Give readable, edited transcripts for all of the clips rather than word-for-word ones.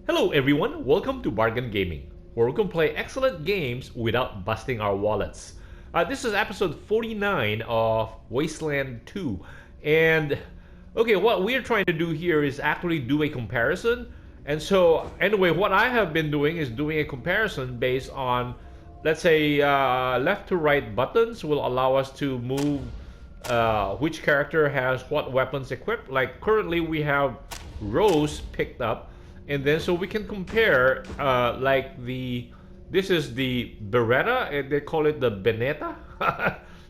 Hello everyone, welcome to Bargain Gaming, where we can play excellent games without busting our wallets. This is episode 49 of Wasteland 2. And okay, what we're trying to do here is actually do a comparison. And so anyway, what I have been doing is doing a comparison based on, let's say, left to right buttons will allow us to move which character has what weapons equipped. Like currently we have Rose picked up, and then so we can compare like this is the Beretta, and they call it the Benetta,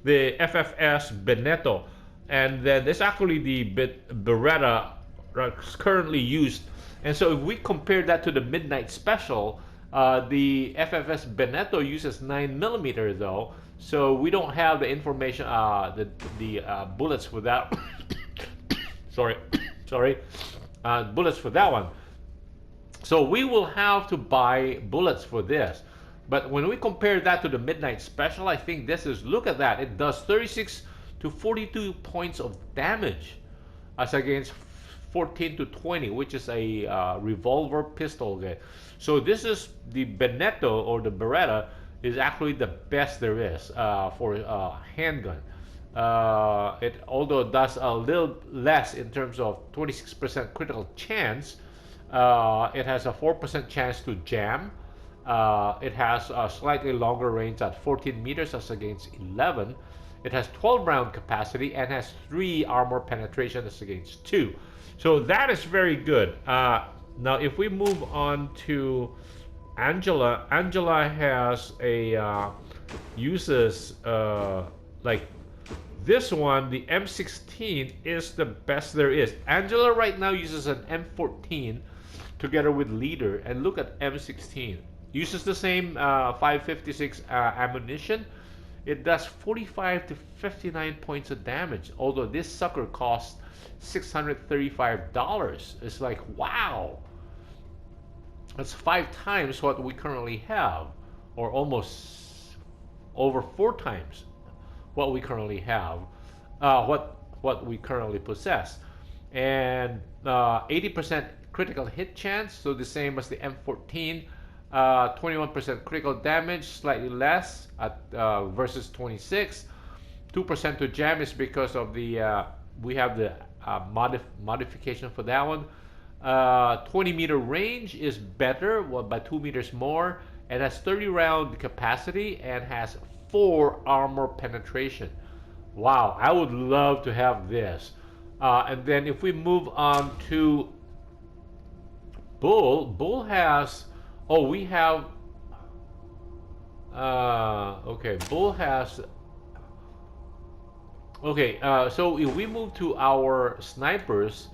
the FFS Beneto, and then there's actually the Beretta that's currently used. And so if we compare that to the Midnight Special, the FFS Beneto uses 9mm though, so we don't have the information, the bullets for that. sorry, sorry, bullets for that one. So we will have to buy bullets for this. But when we compare that to the Midnight Special, I think this is, look at that. It does 36 to 42 points of damage as against 14 to 20, which is a revolver pistol. Okay. So this is the Beneto, or the Beretta, is actually the best there is for handgun. It although does a little less in terms of 26% critical chance. It has a 4% chance to jam. It has a slightly longer range at 14 meters as against 11. It has 12 round capacity and has 3 armor penetration as against 2. So that is very good. Now if we move on to Angela, Angela has a uses like this one, the M16 is the best there is. Angela right now uses an M14 together with Leader, and look at M16. Uses the same 556 ammunition. It does 45 to 59 points of damage, although this sucker costs $635. It's like, wow. That's 5 times what we currently have, or almost over 4 times what we currently have, what we currently possess. And 80% critical hit chance, so the same as the M14. 21% critical damage, slightly less at versus 26. 2% to jam is because of the we have the modification for that one. 20-meter range is better, well, by 2 meters more. It has 30 round capacity and has 4 armor penetration. Wow, I would love to have this. And then if we move on to Bull has, oh, we have, okay, Bull has, okay, so if we move to our snipers,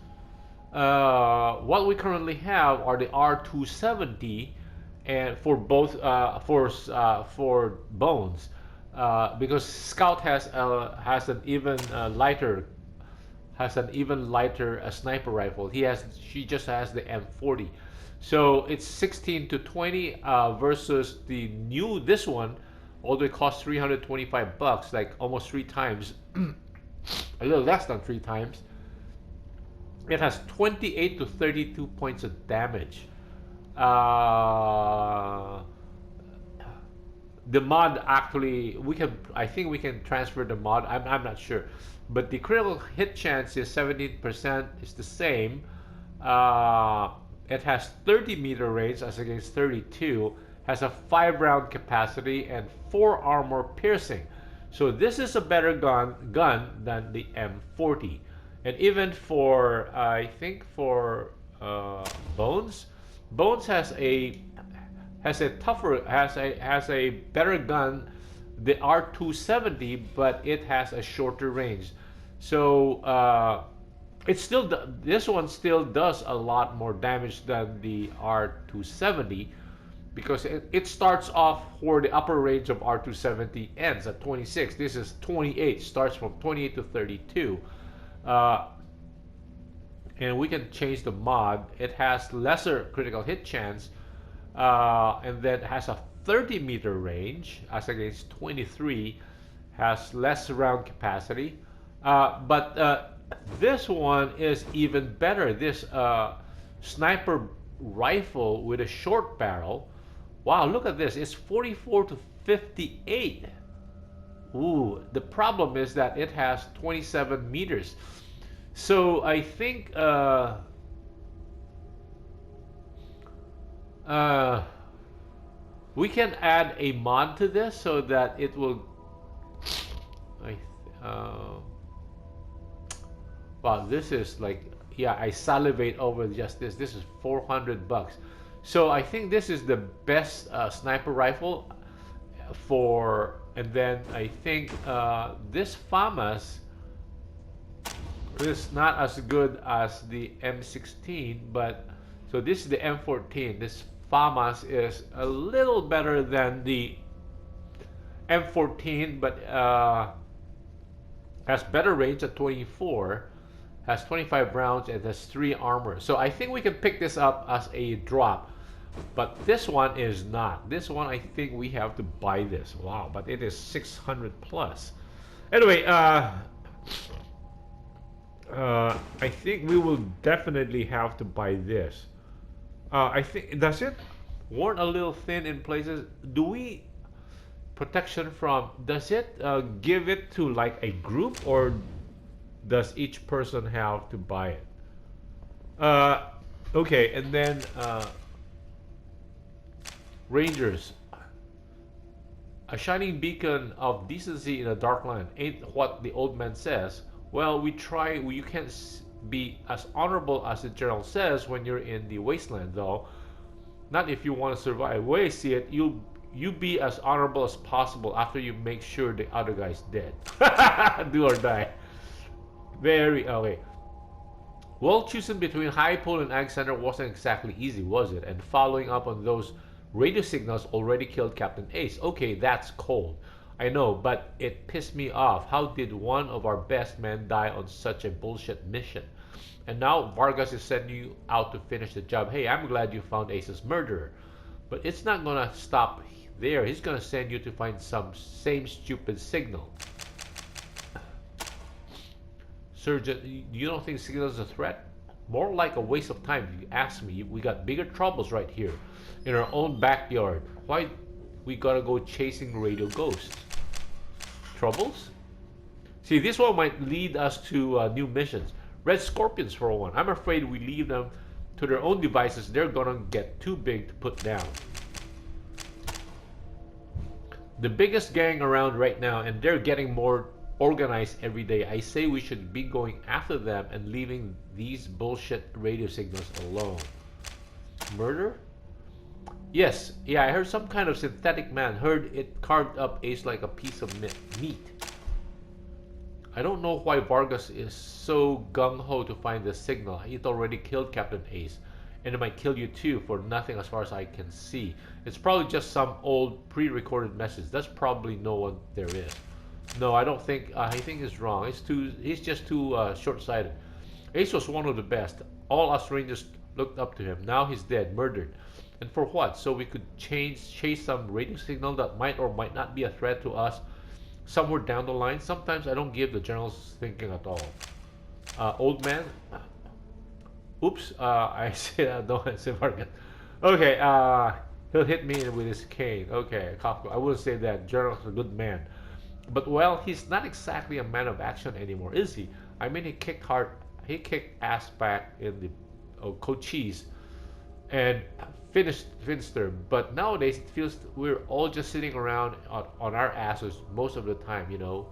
what we currently have are the R270, and for both, for Bones, because Scout has an even lighter sniper rifle. She just has the M40. So it's 16 to 20 versus the new, this one, although it costs $325, like almost 3 times, a little less than 3 times. It has 28 to 32 points of damage. The mod, actually, I think we can transfer the mod. I'm not sure, but the critical hit chance is 17%. It's the same. It has 30-meter range as against 32. Has a 5 round capacity and 4 armor piercing. So this is a better gun than the M40. And even for, I think for Bones has a better gun, the R270, but it has a shorter range. So this one still does a lot more damage than the R270, because it starts off where the upper range of R270 ends at 26. This is 28, starts from 28 to 32. And we can change the mod. It has lesser critical hit chance, and then has a 30-meter range as against 23, has less round capacity, but this one is even better. This sniper rifle with a short barrel. Wow, look at this. It's 44 to 58. Ooh, the problem is that it has 27 meters. So I think uh, we can add a mod to this so that it will. I, uh, wow, this is like, yeah, I salivate over just this. This is 400 bucks. So I think this is the best sniper rifle for, and then I think this FAMAS is not as good as the M16, but so this is the M14. This FAMAS is a little better than the M14, but has better range at 24, has 25 rounds, and has 3 armor. So I think we can pick this up as a drop. But this one is not. This one, I think we have to buy this. Wow, but it is 600 plus. Anyway, I think we will definitely have to buy this. I think, does it? Worn a little thin in places. Do we, protection from, does it give it to like a group, or does each person have to buy it? Okay, and then Rangers. A shining beacon of decency in a dark land ain't what the old man says. Well, we try. You can't be as honorable as the general says when you're in the wasteland, though. Not if you want to survive. Way I see it, you be as honorable as possible after you make sure the other guy's dead. Do or die. Very okay. Well, choosing between High Pole and Ag Center wasn't exactly easy, was it? And following up on those radio signals already killed Captain Ace. Okay, that's cold. I know, but it pissed me off. How did one of our best men die on such a bullshit mission? And now Vargas is sending you out to finish the job. Hey, I'm glad you found Ace's murderer. But it's not gonna stop there. He's gonna send you to find some same stupid signal. Surgeon, you don't think signal is a threat? More like a waste of time, if you ask me. We got bigger troubles right here, in our own backyard. Why we gotta go chasing radio ghosts? Troubles? See, this one might lead us to new missions. Red Scorpions, for one. I'm afraid we leave them to their own devices. They're gonna get too big to put down. The biggest gang around right now, and they're getting more organized every day. I say we should be going after them and leaving these bullshit radio signals alone. Murder? Yes, yeah, I heard some kind of synthetic man heard it carved up Ace like a piece of meat. I don't know why Vargas is so gung-ho to find the signal. It already killed Captain Ace, and it might kill you too for nothing as far as I can see. It's probably just some old pre-recorded message. That's probably no one there is. No, I don't think. I think he's wrong. He's just too short-sighted. Ace was one of the best. All us Rangers looked up to him. Now he's dead, murdered. And for what? So we could chase some radio signal that might or might not be a threat to us somewhere down the line. Sometimes I don't give the general's thinking at all. Old man. Oops. I said don't say Vargas. Okay. He'll hit me with his cane. Okay. I wouldn't say that. General's a good man. But well, he's not exactly a man of action anymore, is he? I mean, he kicked ass back in the Cochise and finished Finster. But nowadays, it feels we're all just sitting around on our asses most of the time, you know.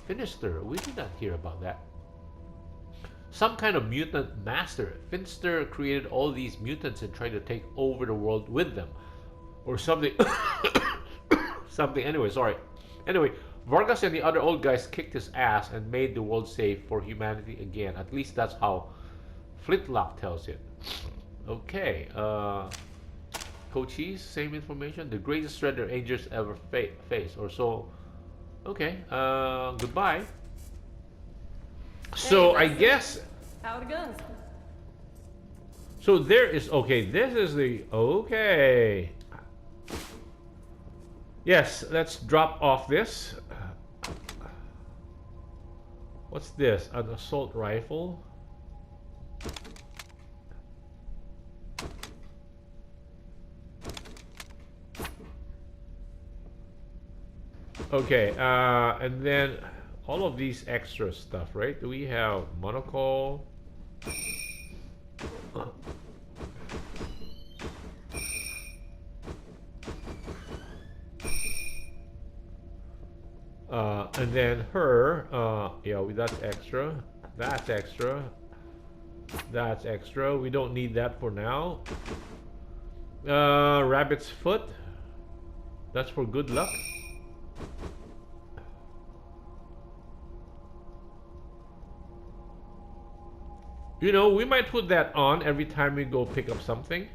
Finster, we did not hear about that. Some kind of mutant master. Finster created all these mutants and tried to take over the world with them. Or something. Something, anyway, sorry. Anyway, Vargas and the other old guys kicked his ass and made the world safe for humanity again. At least that's how Flintlock tells it. Okay, Cochise, same information. The greatest threat the Rangers ever faced, or so. Okay, goodbye. So I guess. How it goes? So there is, okay, this is the, okay. Yes, let's drop off this. What's this? An assault rifle? Okay, and then all of these extra stuff, right? We have monocle. And then her, yeah, that's extra. That's extra. That's extra. We don't need that for now. Rabbit's foot. That's for good luck. You know, we might put that on every time we go pick up something.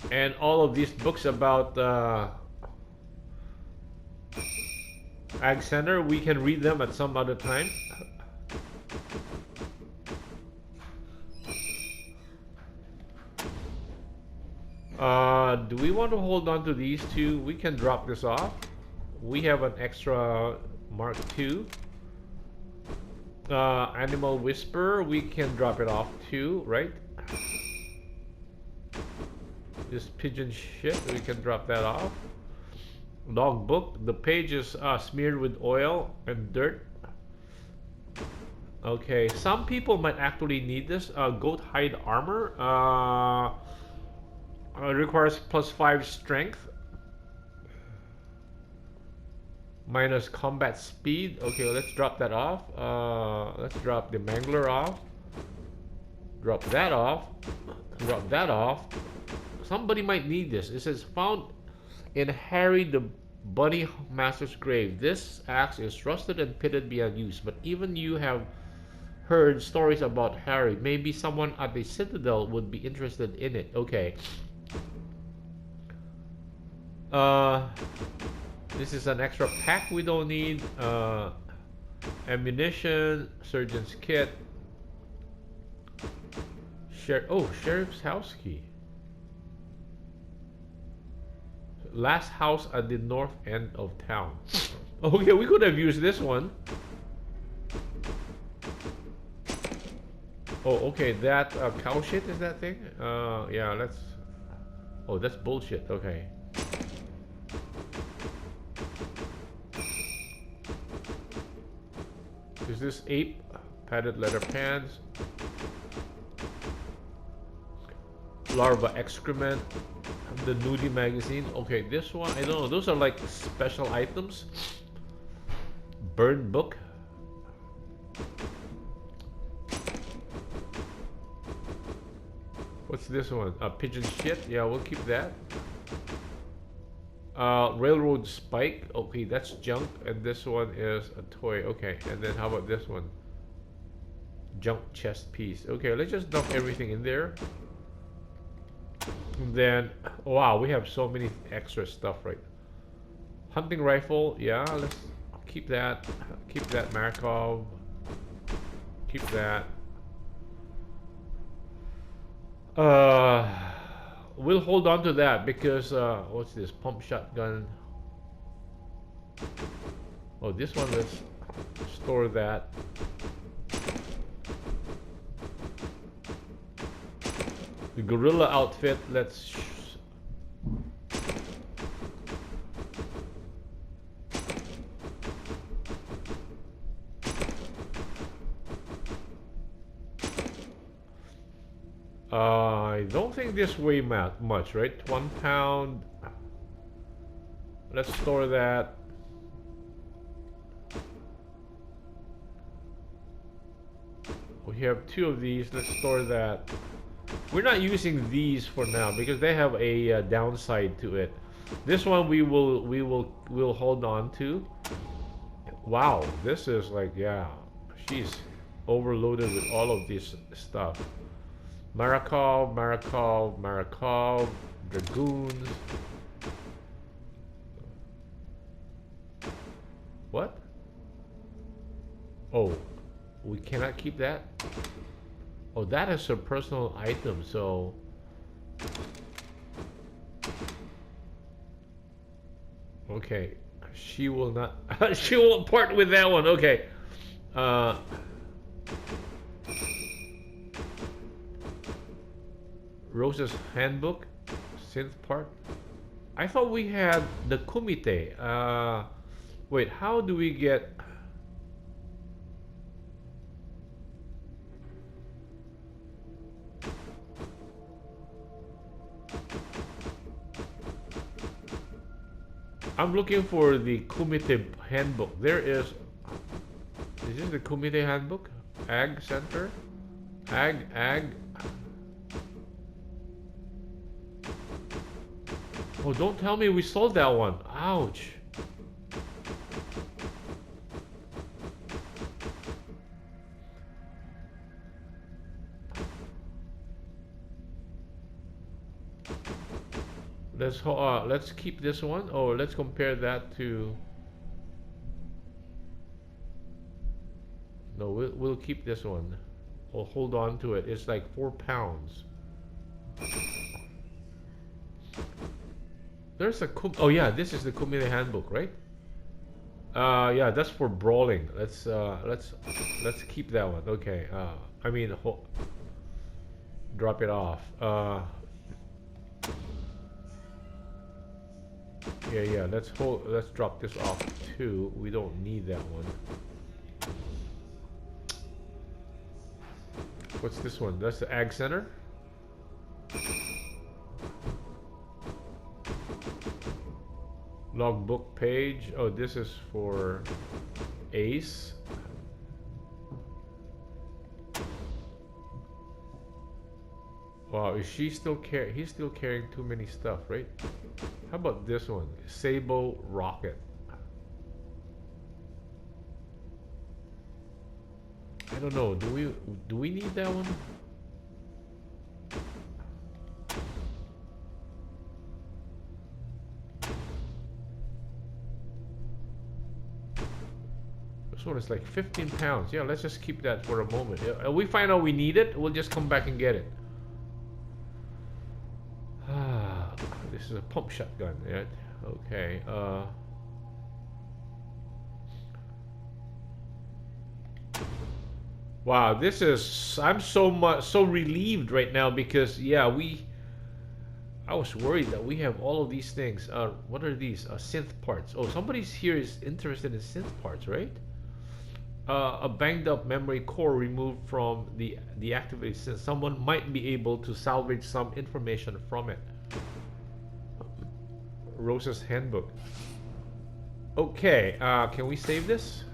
And all of these books about Ag Center, we can read them at some other time. Do we want to hold on to these two? We can drop this off. We have an extra Mark II. Animal Whisper, we can drop it off too, right? This pigeon shit, we can drop that off. Log book, the page is smeared with oil and dirt. Okay, some people might actually need this. Goat hide armor. Requires +5 strength. Minus combat speed. Okay, let's drop that off. Let's drop the mangler off. Drop that off. Drop that off. Somebody might need this. It says found in Harry the Bunny Master's grave. This axe is rusted and pitted beyond use, but even you have heard stories about Harry. Maybe someone at the Citadel would be interested in it. Okay. This is an extra pack we don't need. Ammunition, surgeon's kit. Sheriff's house key. Last house at the north end of town. Okay, we could have used this one. Oh, okay, that cow shit is that thing? Yeah, let's... Oh, that's bullshit, okay. Is this ape? Padded leather pants. Larva excrement. The nudie magazine. Okay, this one, I don't know. Those are like special items. Burn book. What's this one? Pigeon shit. Yeah, we'll keep that. Railroad spike. Okay, that's junk. And this one is a toy. Okay, and then how about this one? Junk chest piece. Okay, let's just dump everything in there. And then, wow, we have so many extra stuff, right? Hunting rifle. Yeah, let's keep that. Keep that Markov. Keep that. We'll hold on to that because what's this? Pump shotgun. Oh, this one, let's store that. The gorilla outfit, let's I don't think this weigh much, right? 1 pound. Let's store that. We have 2 of these. Let's store that. We're not using these for now because they have a downside to it. This one we'll hold on to. Wow, this is like, yeah, she's overloaded with all of this stuff. Markov, Markov, Markov, dragoons. What? Oh, we cannot keep that? Oh, that is her personal item, so... Okay, she will not... she won't part with that one, okay. Rose's handbook, synth part. I thought we had the kumite. Wait, how do we get? I'm looking for the kumite handbook. There is. Is this the kumite handbook? Ag Center? Ag. Oh, don't tell me we sold that one. Ouch. Let's keep this one. Oh, let's compare that to. No, we'll keep this one. We'll hold on to it. It's like 4 pounds. There's a oh yeah, this is the Kumite handbook, right? Yeah, that's for brawling. Let's keep that one. Okay. I mean, drop it off. Yeah. Let's drop this off too. We don't need that one. What's this one? That's the Ag Center. Logbook page. Oh, this is for Ace. Wow, is she still he's still carrying too many stuff, right? How about this one? Sable Rocket. I don't know. Do we need that one? This one is like 15 pounds. Yeah, let's just keep that for a moment. If we find out we need it, we'll just come back and get it. This is a pump shotgun, right? Okay. Wow, this is. I'm so relieved right now because yeah, I was worried that we have all of these things. What are these? Synth parts. Oh, somebody's here is interested in synth parts, right? A banged up memory core removed from the deactivated synth. Someone might be able to salvage some information from it. Rose's handbook. Okay, can we save this?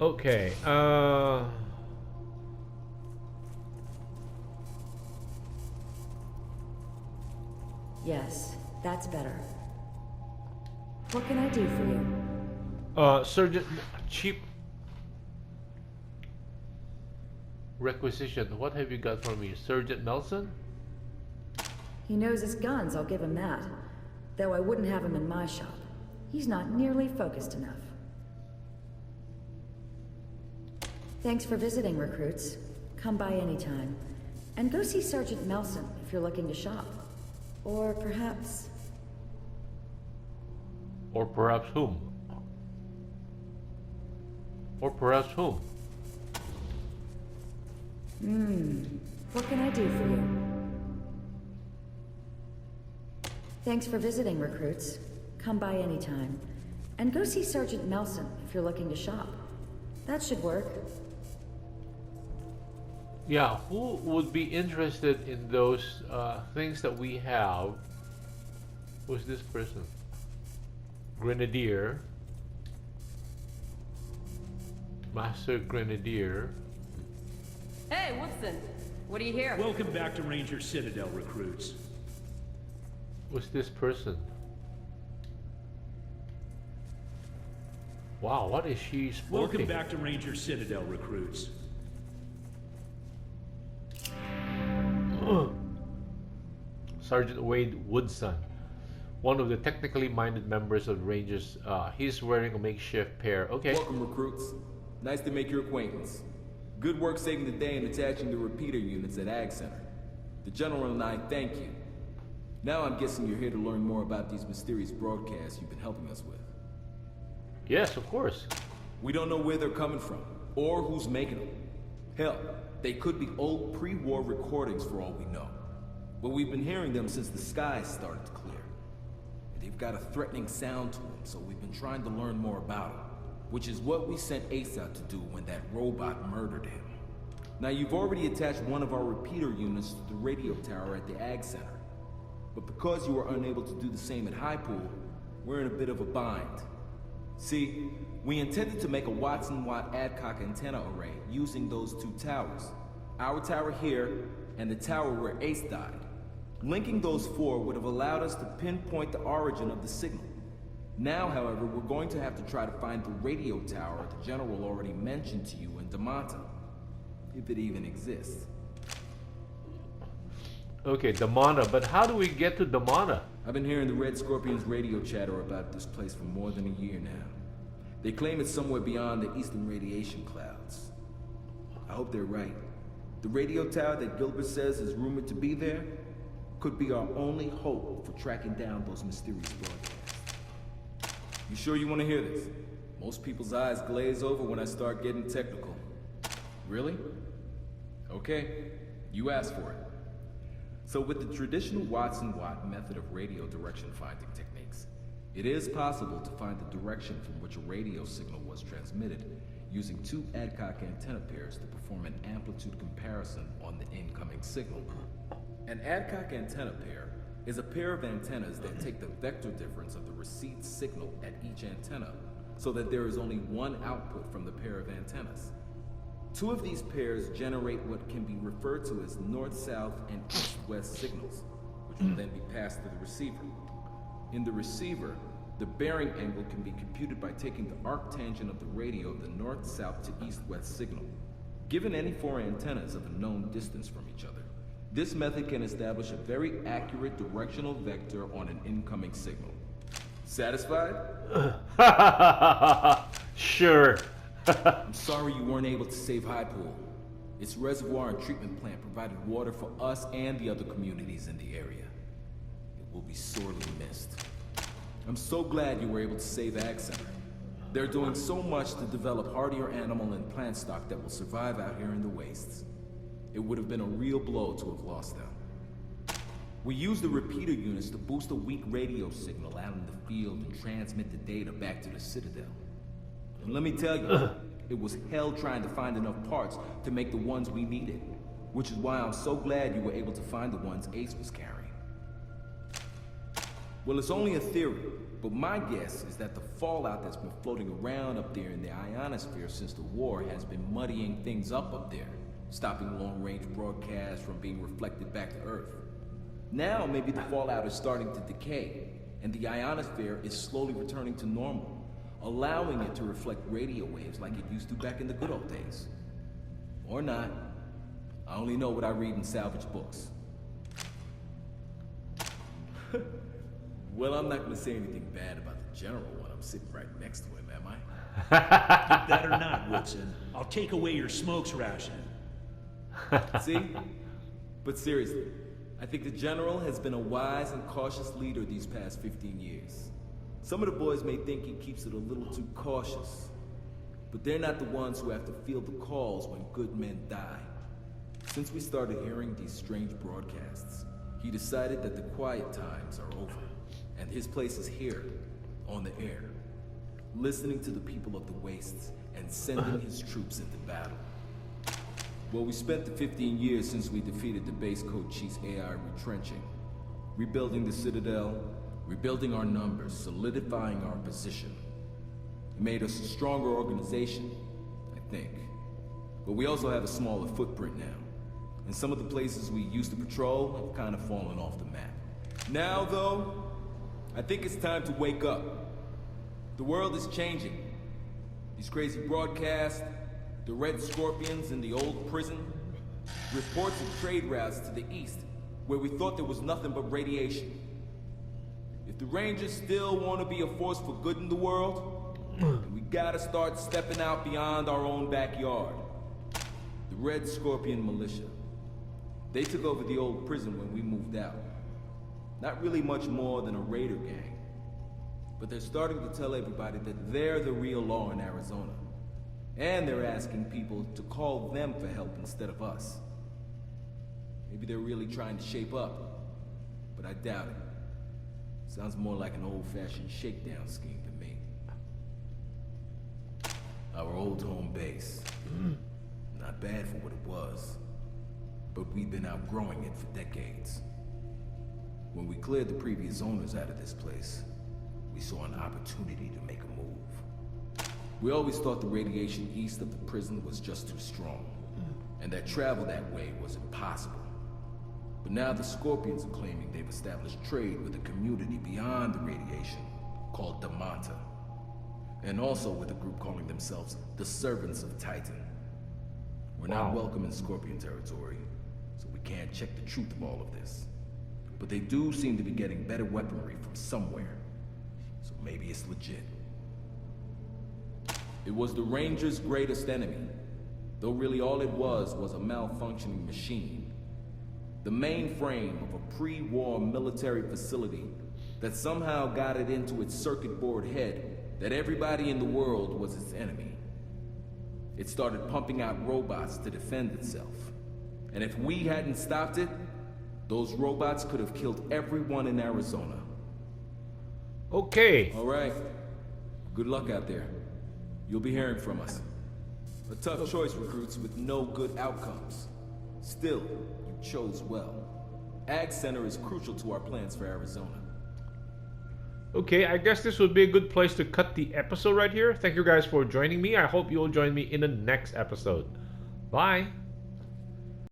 Okay, Yes, that's better. What can I do for you? Surgeon, cheap requisition. What have you got for me? Sergeant Nelson? He knows his guns, I'll give him that. Though I wouldn't have him in my shop. He's not nearly focused enough. Thanks for visiting, recruits. Come by anytime. And go see Sergeant Nelson if you're looking to shop. Or perhaps... Or perhaps whom? Or perhaps whom? What can I do for you? Thanks for visiting, recruits. Come by anytime. And go see Sergeant Nelson if you're looking to shop. That should work. Yeah, who would be interested in those things that we have? Who's this person? Grenadier. Master Grenadier. Hey, Woodson. What do you hear? Welcome back to Ranger Citadel, recruits. Who's this person? Wow, what is she sporting? Welcome back to Ranger Citadel, recruits. Sergeant Wade Woodson, one of the technically minded members of Rangers. He's wearing a makeshift pair. Okay. Welcome, recruits. Nice to make your acquaintance. Good work saving the day and attaching the repeater units at Ag Center. The General and I thank you. Now I'm guessing you're here to learn more about these mysterious broadcasts you've been helping us with. Yes, of course. We don't know where they're coming from, or who's making them. Hell, they could be old pre-war recordings for all we know. But we've been hearing them since the skies started to clear. And they've got a threatening sound to them, so we've been trying to learn more about them. Which is what we sent Ace out to do when that robot murdered him. Now, you've already attached one of our repeater units to the radio tower at the Ag Center. But because you were unable to do the same at High Pool, we're in a bit of a bind. See, we intended to make a Watson-Watt Adcock antenna array using those two towers. Our tower here, and the tower where Ace died. Linking those four would have allowed us to pinpoint the origin of the signal. Now, however, we're going to have to try to find the radio tower the General already mentioned to you in Damanta. If it even exists. Okay, Damana, but how do we get to Damana? I've been hearing the Red Scorpions radio chatter about this place for more than a year now. They claim it's somewhere beyond the eastern radiation clouds. I hope they're right. The radio tower that Gilbert says is rumored to be there could be our only hope for tracking down those mysterious broadcasts. You sure you want to hear this? Most people's eyes glaze over when I start getting technical. Really? Okay, you asked for it. So with the traditional Watson-Watt method of radio direction finding techniques, it is possible to find the direction from which a radio signal was transmitted using two Adcock antenna pairs to perform an amplitude comparison on the incoming signal. An Adcock antenna pair is a pair of antennas that take the vector difference of the received signal at each antenna so that there is only one output from the pair of antennas. Two of these pairs generate what can be referred to as north-south and east-west signals, which will then be passed to the receiver. In the receiver, the bearing angle can be computed by taking the arctangent of the radio of the north-south to east-west signal. Given any four antennas of a known distance from each other, this method can establish a very accurate directional vector on an incoming signal. Satisfied? Sure. I'm sorry you weren't able to save High Pool. Its reservoir and treatment plant provided water for us and the other communities in the area. It will be sorely missed. I'm so glad you were able to save Ag Center. They're doing so much to develop hardier animal and plant stock that will survive out here in the wastes. It would have been a real blow to have lost them. We used the repeater units to boost a weak radio signal out in the field and transmit the data back to the Citadel. And let me tell you, it was hell trying to find enough parts to make the ones we needed, which is why I'm so glad you were able to find the ones Ace was carrying. Well, it's only a theory, but my guess is that the fallout that's been floating around up there in the ionosphere since the war has been muddying things up there, stopping long-range broadcasts from being reflected back to Earth. Now, maybe the fallout is starting to decay, and the ionosphere is slowly returning to normal, allowing it to reflect radio waves like it used to back in the good old days. Or not. I only know what I read in salvage books. Well, I'm not going to say anything bad about the General when I'm sitting right next to him, am I? You better not, Woodson. I'll take away your smokes ration. See? But seriously, I think the General has been a wise and cautious leader these past 15 years. Some of the boys may think he keeps it a little too cautious, but they're not the ones who have to field the calls when good men die. Since we started hearing these strange broadcasts, he decided that the quiet times are over, and his place is here, on the air, listening to the people of the wastes and sending his troops into battle. Well, we spent the 15 years since we defeated the base code chief's AI retrenching, rebuilding the Citadel, rebuilding our numbers, solidifying our position. It made us a stronger organization, I think. But we also have a smaller footprint now. And some of the places we used to patrol have kind of fallen off the map. Now, though, I think it's time to wake up. The world is changing. These crazy broadcasts, the Red Scorpions in the old prison, reports of trade routes to the east, where we thought there was nothing but radiation. If the Rangers still want to be a force for good in the world, then we gotta start stepping out beyond our own backyard. The Red Scorpion Militia. They took over the old prison when we moved out. Not really much more than a raider gang. But they're starting to tell everybody that they're the real law in Arizona. And they're asking people to call them for help instead of us. Maybe they're really trying to shape up, but I doubt it. Sounds more like an old-fashioned shakedown scheme to me. Our old home base. Not bad for what it was, but we've been outgrowing it for decades. When we cleared the previous owners out of this place, we saw an opportunity to make a move. We always thought the radiation east of the prison was just too strong, and that travel that way was impossible. But now the Scorpions are claiming they've established trade with a community beyond the radiation called Damanta, and also with a group calling themselves the Servants of Titan. We're not welcome in Scorpion territory, so we can't check the truth of all of this. But they do seem to be getting better weaponry from somewhere, so maybe it's legit. It was the Rangers' greatest enemy, though really all it was a malfunctioning machine. The mainframe of a pre-war military facility that somehow got it into its circuit board head that everybody in the world was its enemy. It started pumping out robots to defend itself. And if we hadn't stopped it, those robots could have killed everyone in Arizona. Okay. All right. Good luck out there. You'll be hearing from us. A tough choice, recruits, with no good outcomes. Still, you chose well. Ag Center is crucial to our plans for Arizona. Okay, I guess this would be a good place to cut the episode right here. Thank you guys for joining me. I hope you'll join me in the next episode. Bye.